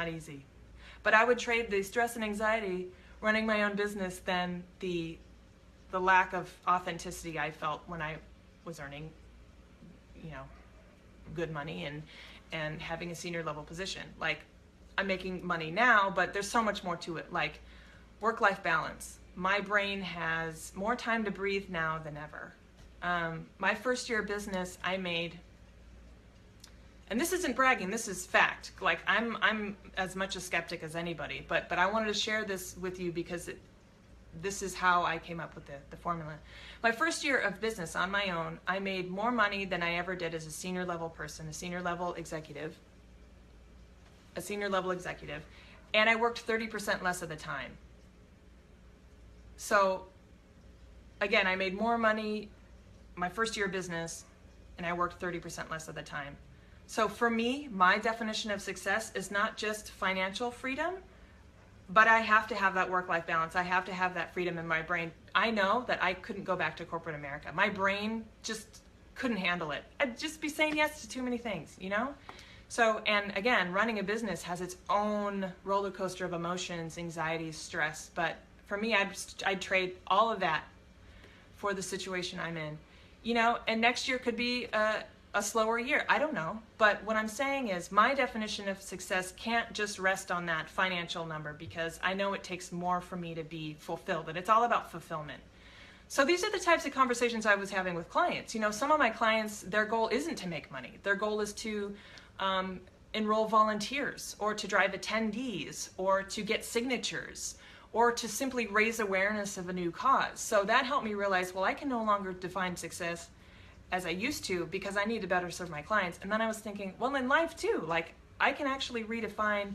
easy. But I would trade the stress and anxiety running my own business than the lack of authenticity I felt when I was earning, good money and having a senior level position. Like, I'm making money now, but there's so much more to it. Like work-life balance. My brain has more time to breathe now than ever. My first year of business, I made, and this isn't bragging, this is fact. Like, I'm as much a skeptic as anybody, but I wanted to share this with you because this is how I came up with the formula. My first year of business on my own, I made more money than I ever did as a senior level person, a senior level executive, and I worked 30% less of the time. So again, I made more money my first year of business, and I worked 30% less of the time. So for me, my definition of success is not just financial freedom, but I have to have that work-life balance. I have to have that freedom in my brain. I know that I couldn't go back to corporate America. My brain just couldn't handle it. I'd just be saying yes to too many things, So, and again, running a business has its own roller coaster of emotions, anxieties, stress, but for me, I'd trade all of that for the situation I'm in, and next year could be a slower year. I don't know. But what I'm saying is my definition of success can't just rest on that financial number, because I know it takes more for me to be fulfilled, and it's all about fulfillment. So these are the types of conversations I was having with clients. Some of my clients, their goal isn't to make money. Their goal is to enroll volunteers, or to drive attendees, or to get signatures, or to simply raise awareness of a new cause. So that helped me realize, well, I can no longer define success as I used to, because I need to better serve my clients. And then I was thinking, well, in life too, like I can actually redefine,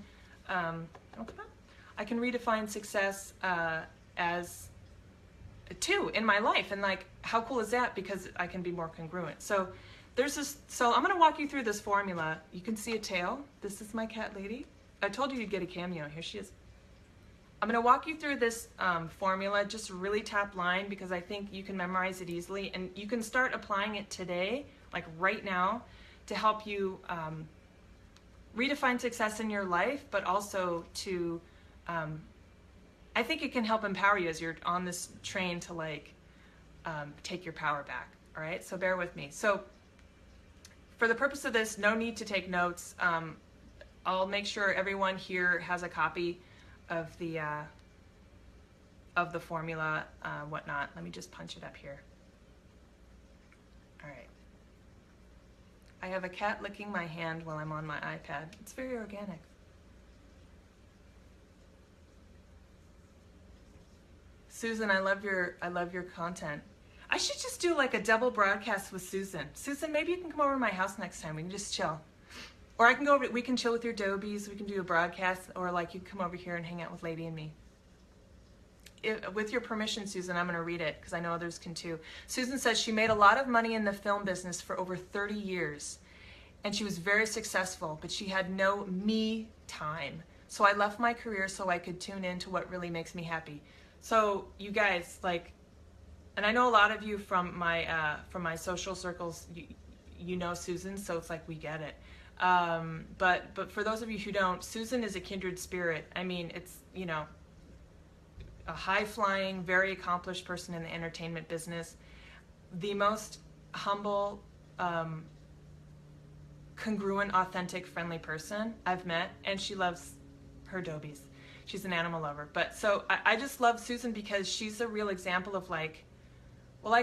I can redefine success as too in my life. And like, how cool is that? Because I can be more congruent. So so I'm gonna walk you through this formula. You can see a tail. This is my cat lady. I told you you'd get a cameo. Here she is. I'm going to walk you through this formula, just really top line, because I think you can memorize it easily, and you can start applying it today, like right now, to help you redefine success in your life, but also to, I think it can help empower you as you're on this train to take your power back. All right, so bear with me. So for the purpose of this, no need to take notes. I'll make sure everyone here has a copy of the formula, whatnot. Let me just punch it up here. All right. I have a cat licking my hand while I'm on my iPad. It's very organic. Susan, I love your content. I should just do like a double broadcast with Susan. Susan, maybe you can come over to my house next time. We can just chill. Or I can go over, we can chill with your dobies, we can do a broadcast, or like you come over here and hang out with Lady and me. With your permission, Susan, I'm going to read it because I know others can too. Susan says she made a lot of money in the film business for over 30 years, and she was very successful, but she had no me time. So I left my career so I could tune in to what really makes me happy. So you guys, and I know a lot of you from my social circles, you know Susan, so it's like we get it. But for those of you who don't, Susan is a kindred spirit. I mean, it's, a high-flying, very accomplished person in the entertainment business, the most humble, congruent, authentic, friendly person I've met, and she loves her dobies. She's an animal lover. But so I just love Susan because she's a real example of like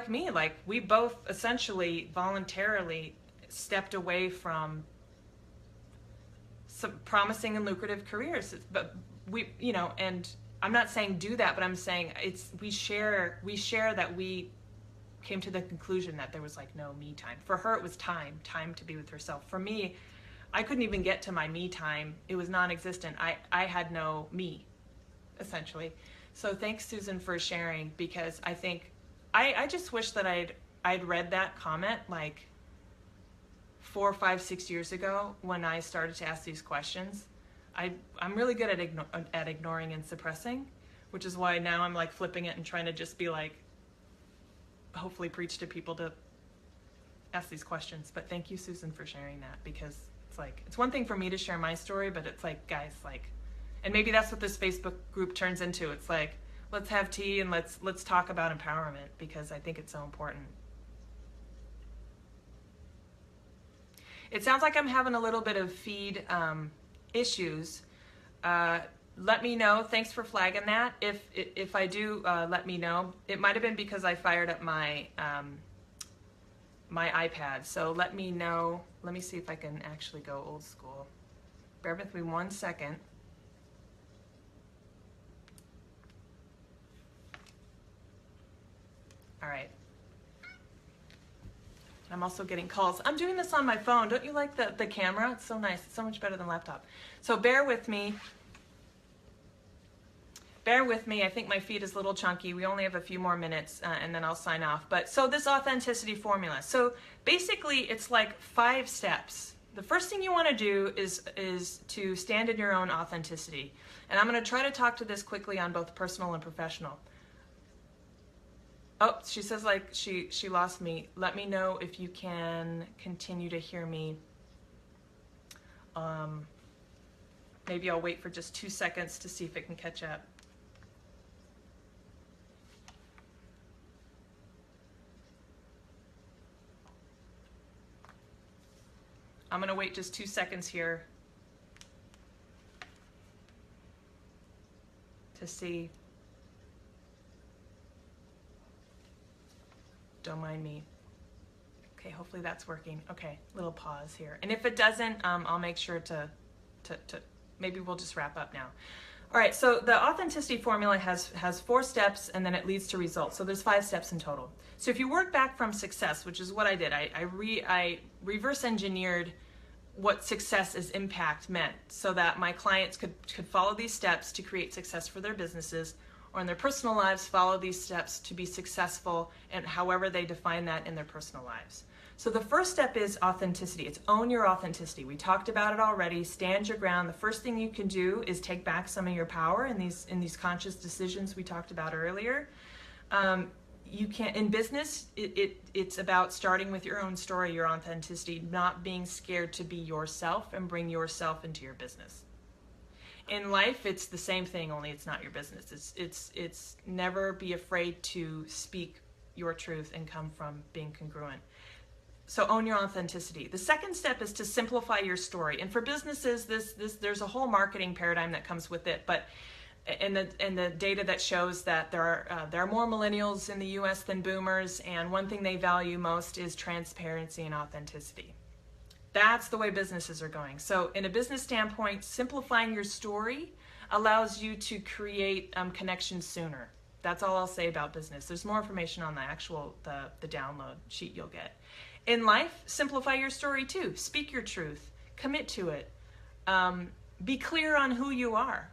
me, we both essentially voluntarily stepped away from some promising and lucrative careers, but we, and I'm not saying do that, but I'm saying we share that we came to the conclusion that there was no me time. For her, it was time to be with herself. For me, I couldn't even get to my me time. It was non-existent. I had no me, essentially. So thanks, Susan, for sharing, because I think I just wish that I'd I'd read that comment like 4, 5, 6 years ago when I started to ask these questions. I'm really good at ignoring and suppressing, which is why now I'm like flipping it and trying to just be like, hopefully preach to people to ask these questions. But thank you, Susan, for sharing that, because it's like, it's one thing for me to share my story, but it's like, guys, like, and maybe that's what this Facebook group turns into. It's like, let's have tea and let's talk about empowerment, because I think it's so important. It sounds like I'm having a little bit of feed issues. Let me know. Thanks for flagging that. If I do, let me know. It might have been because I fired up my my iPad. So let me know. Let me see if I can actually go old school. Bear with me 1 second. All right. I'm also getting calls. I'm doing this on my phone. Don't you like the camera? It's so nice. It's so much better than laptop. So bear with me. Bear with me. I think my feed is a little chunky. We only have a few more minutes and then I'll sign off. But so this authenticity formula. So basically it's like 5 steps. The first thing you want to do is to stand in your own authenticity. And I'm going to try to talk to this quickly on both personal and professional. Oh, she says like she lost me. Let me know if you can continue to hear me. Maybe I'll wait for just 2 seconds to see if it can catch up. I'm gonna wait just 2 seconds here to see. Don't mind me. Okay, hopefully that's working. Okay, little pause here. And if it doesn't, I'll make sure to maybe we'll just wrap up now. All right, so the authenticity formula has 4 steps and then it leads to results. So there's 5 steps in total. So if you work back from success, which is what I did, I reverse engineered what success as impact meant so that my clients could follow these steps to create success for their businesses, or in their personal lives, follow these steps to be successful, and however they define that in their personal lives. So the first step is authenticity. It's own your authenticity. We talked about it already. Stand your ground. The first thing you can do is take back some of your power in these conscious decisions we talked about earlier. You can't, in business, it's about starting with your own story, your authenticity, not being scared to be yourself and bring yourself into your business. In life, it's the same thing, only it's not your business. It's never be afraid to speak your truth and come from being congruent. So own your authenticity. The second step is to simplify your story. And for businesses, there's a whole marketing paradigm that comes with it. But and the data that shows that there are more millennials in the U.S. than boomers, and one thing they value most is transparency and authenticity. That's the way businesses are going. So in a business standpoint, simplifying your story allows you to create connections sooner. That's all I'll say about business. There's more information on the actual, the download sheet you'll get. In life, simplify your story too. Speak your truth. Commit to it. Be clear on who you are.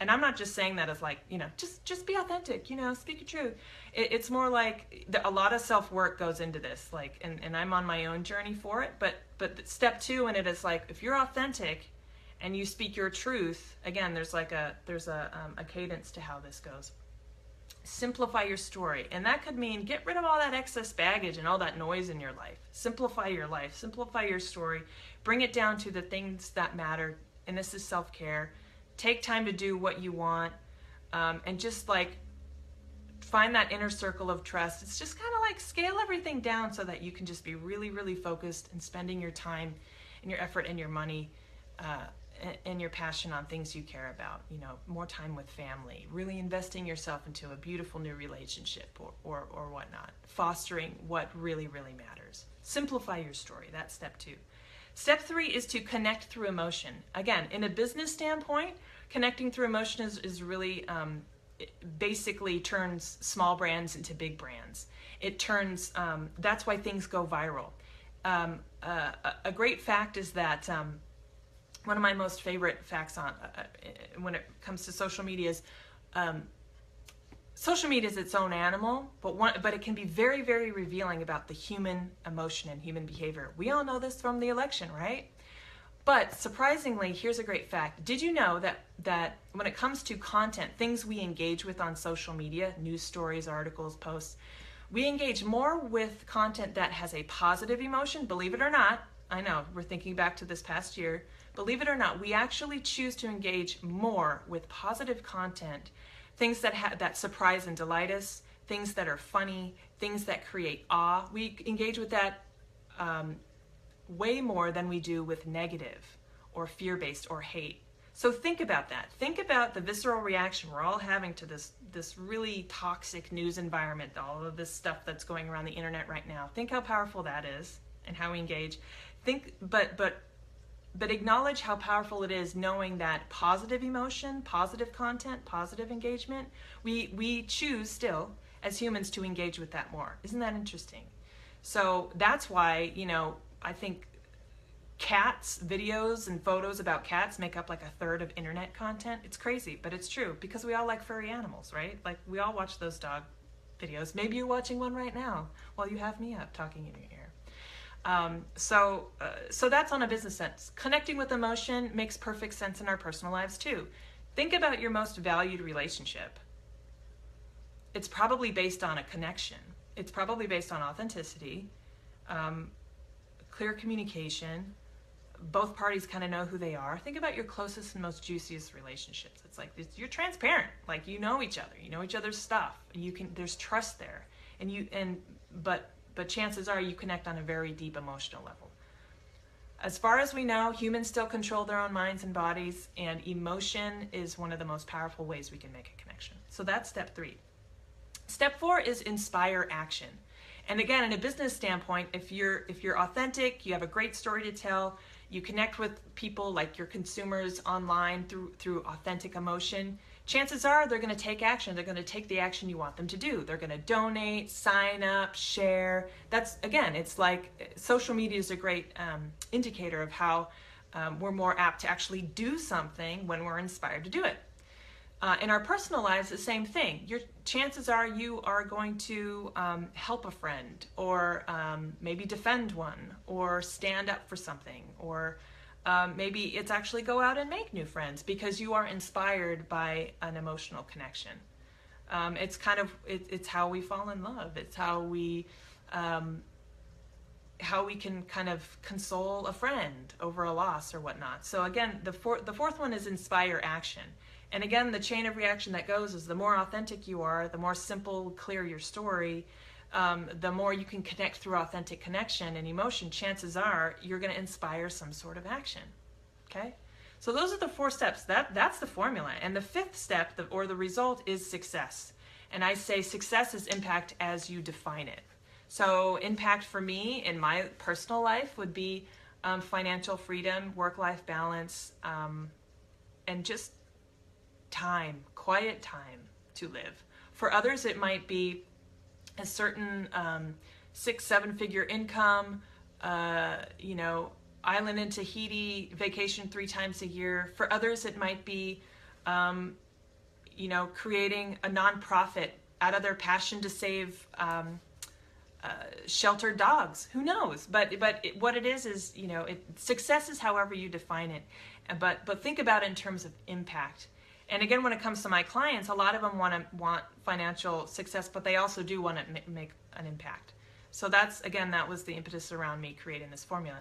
And I'm not just saying that as like, just be authentic, speak your truth. It's more like a lot of self-work goes into this, like, and I'm on my own journey for it. But step 2 in it is like, if you're authentic and you speak your truth, again, there's a cadence to how this goes. Simplify your story. And that could mean get rid of all that excess baggage and all that noise in your life. Simplify your life, simplify your story, bring it down to the things that matter. And this is self-care. Take time to do what you want, and just like find that inner circle of trust. It's just kind of like scale everything down so that you can just be really, really focused and spending your time and your effort and your money and your passion on things you care about. More time with family, really investing yourself into a beautiful new relationship or whatnot, fostering what really, really matters. Simplify your story. That's step 2. Step 3 is to connect through emotion. Again, in a business standpoint, connecting through emotion is really it basically turns small brands into big brands. It turns, that's why things go viral. A great fact is that one of my most favorite facts on when it comes to social media is social media is its own animal, but it can be very, very revealing about the human emotion and human behavior. We all know this from the election, right? But surprisingly, here's a great fact. Did you know that when it comes to content, things we engage with on social media, news stories, articles, posts, we engage more with content that has a positive emotion, believe it or not. I know, we're thinking back to this past year. Believe it or not, we actually choose to engage more with positive content, things that surprise and delight us, things that are funny, things that create awe. We engage with that way more than we do with negative or fear-based or hate. So think about that. Think about the visceral reaction we're all having to this really toxic news environment, all of this stuff that's going around the internet right now. Think how powerful that is and how we engage. But acknowledge how powerful it is knowing that positive emotion, positive content, positive engagement, we choose still as humans to engage with that more. Isn't that interesting? So that's why, I think cats, videos and photos about cats make up like a third of internet content. It's crazy, but it's true because we all like furry animals, right? Like we all watch those dog videos. Maybe you're watching one right now while you have me up talking in your ear. So that's on a business sense. Connecting with emotion makes perfect sense in our personal lives too. Think about your most valued relationship. It's probably based on a connection. It's probably based on authenticity, clear communication. Both parties kind of know who they are. Think about your closest and most juiciest relationships. It's like you're transparent. Like you know each other. You know each other's stuff. There's trust there, but chances are you connect on a very deep emotional level. As far as we know, humans still control their own minds and bodies, and emotion is one of the most powerful ways we can make a connection. So that's step 3. Step 4 is inspire action. And again, in a business standpoint, if you're authentic, you have a great story to tell, you connect with people like your consumers online through authentic emotion, chances are they're going to take action. They're going to take the action you want them to do. They're going to donate, sign up, share. That's, again, it's like social media is a great indicator of how we're more apt to actually do something when we're inspired to do it. In our personal lives, the same thing. Your chances are you are going to help a friend, or maybe defend one, or stand up for something, or maybe it's actually go out and make new friends because you are inspired by an emotional connection. It's it's how we fall in love. It's how we can kind of console a friend over a loss or whatnot. So again, the fourth one is inspire action. And again, the chain of reaction that goes is the more authentic you are, the more simple, clear your story, the more you can connect through authentic connection and emotion, chances are you're going to inspire some sort of action. Okay? So those are the 4 steps. That's the formula. And the 5th step, or the result, is success. And I say success is impact as you define it. So impact for me in my personal life would be financial freedom, work-life balance, and just time, quiet time to live. For others, it might be a certain 6-7 figure income, island in Tahiti, vacation 3 times a year. For others, it might be, creating a nonprofit out of their passion to save sheltered dogs. Who knows? But what it is success is however you define it. But think about it in terms of impact. And again, when it comes to my clients, a lot of them want financial success, but they also do want to make an impact. So that was the impetus around me creating this formula.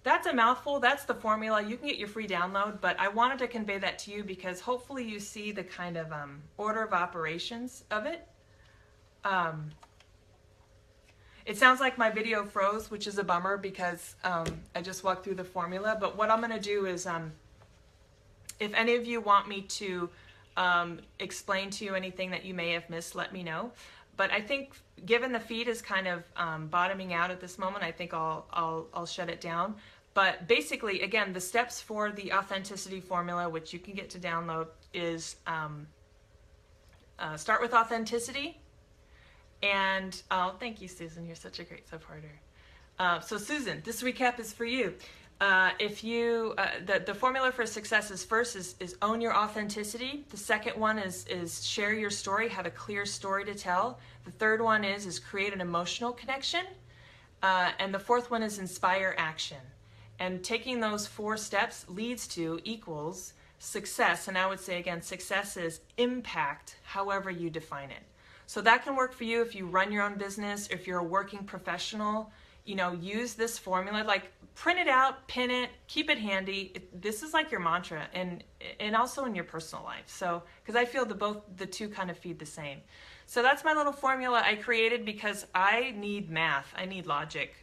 That's a mouthful. That's the formula. You can get your free download, but I wanted to convey that to you because hopefully you see the kind of order of operations of it. It sounds like my video froze, which is a bummer because I just walked through the formula. But what I'm going to do is, if any of you want me to explain to you anything that you may have missed, let me know. But I think given the feed is kind of bottoming out at this moment, I think I'll shut it down. But basically, again, the steps for the authenticity formula, which you can get to download, is start with authenticity. And thank you, Susan. You're such a great supporter. So Susan, this recap is for you. if you, the formula for success is first is own your authenticity. The second one is share your story, have a clear story to tell. The third one is create an emotional connection. And the fourth one is inspire action. And taking those 4 steps leads to equals success. And I would say again, success is impact, however you define it. So that can work for you if you run your own business, if you're a working professional, you know, use this formula, like print it out, pin it, keep it handy. This is like your mantra, and also in your personal life. So, because I feel the two kind of feed the same. So that's my little formula I created because I need math, I need logic.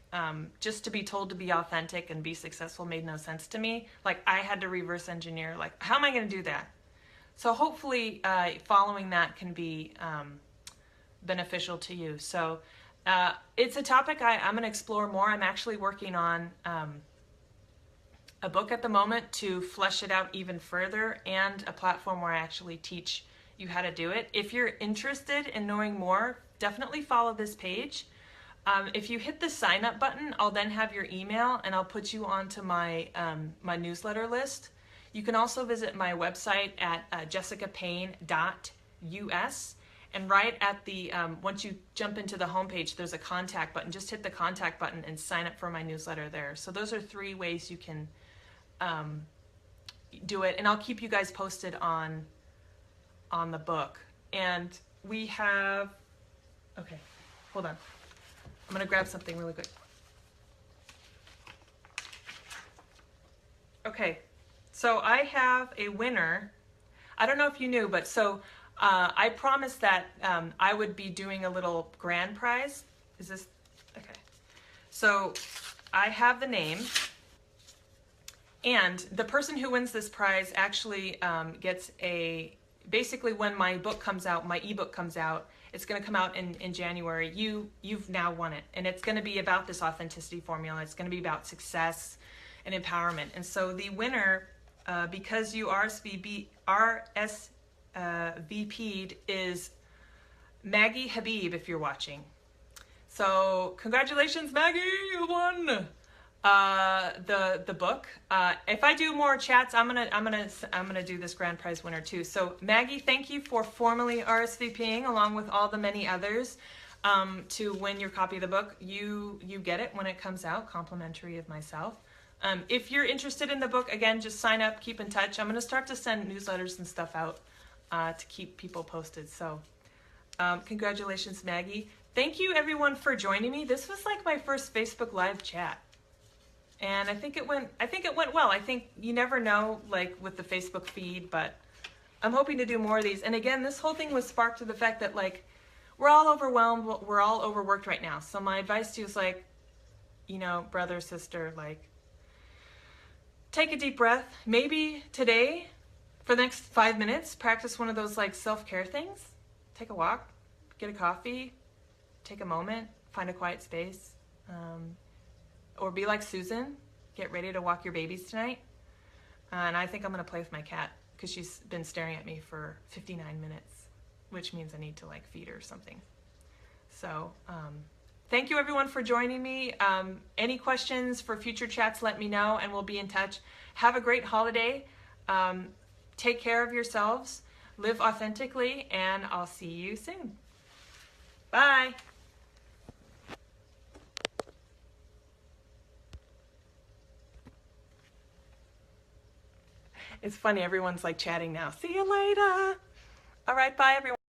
Just to be told to be authentic and be successful made no sense to me. Like I had to reverse engineer, like how am I going to do that? So hopefully following that can be beneficial to you. So it's a topic I'm going to explore more. I'm actually working on a book at the moment to flesh it out even further, and a platform where I actually teach you how to do it. If you're interested in knowing more, definitely follow this page. If you hit the sign up button, I'll then have your email and I'll put you onto my my newsletter list. You can also visit my website at jessicapayne.us. And right at the, once you jump into the homepage, there's a contact button. Just hit the contact button and sign up for my newsletter there. So those are 3 ways you can do it. And I'll keep you guys posted on the book. And we have, okay, hold on. I'm going to grab something really quick. Okay, so I have a winner. I don't know if you knew, but so I promised that I would be doing a little grand prize. Is this, okay. So I have the name, and the person who wins this prize actually gets basically when my book comes out, my ebook comes out, it's going to come out in January. You've now won it, and it's going to be about this authenticity formula. It's going to be about success and empowerment. And so the winner, because you RSVP'd, is Maggie Habib, if you're watching. So congratulations, Maggie, you won the book. If I do more chats, I'm gonna do this grand prize winner too. So Maggie, thank you for formally RSVPing along with all the many others to win your copy of the book. You get it when it comes out, complimentary of myself. If you're interested in the book, again, just sign up, keep in touch. I'm gonna start to send newsletters and stuff out to keep people posted. So congratulations, Maggie. Thank you everyone for joining me. This was like my first Facebook Live chat. And I think it went well. I think you never know, like with the Facebook feed, but I'm hoping to do more of these. And again, this whole thing was sparked to the fact that like we're all overwhelmed, we're all overworked right now. So my advice to you is like, you know, brother, sister, like take a deep breath. Maybe today, for the next 5 minutes, practice one of those like self-care things. Take a walk, get a coffee, take a moment, find a quiet space. Or be like Susan, get ready to walk your babies tonight. And I think I'm gonna play with my cat because she's been staring at me for 59 minutes, which means I need to like feed her or something. So thank you everyone for joining me. Any questions for future chats, let me know and we'll be in touch. Have a great holiday. Take care of yourselves, live authentically, and I'll see you soon. Bye. It's funny, everyone's like chatting now. See you later. All right, bye everyone.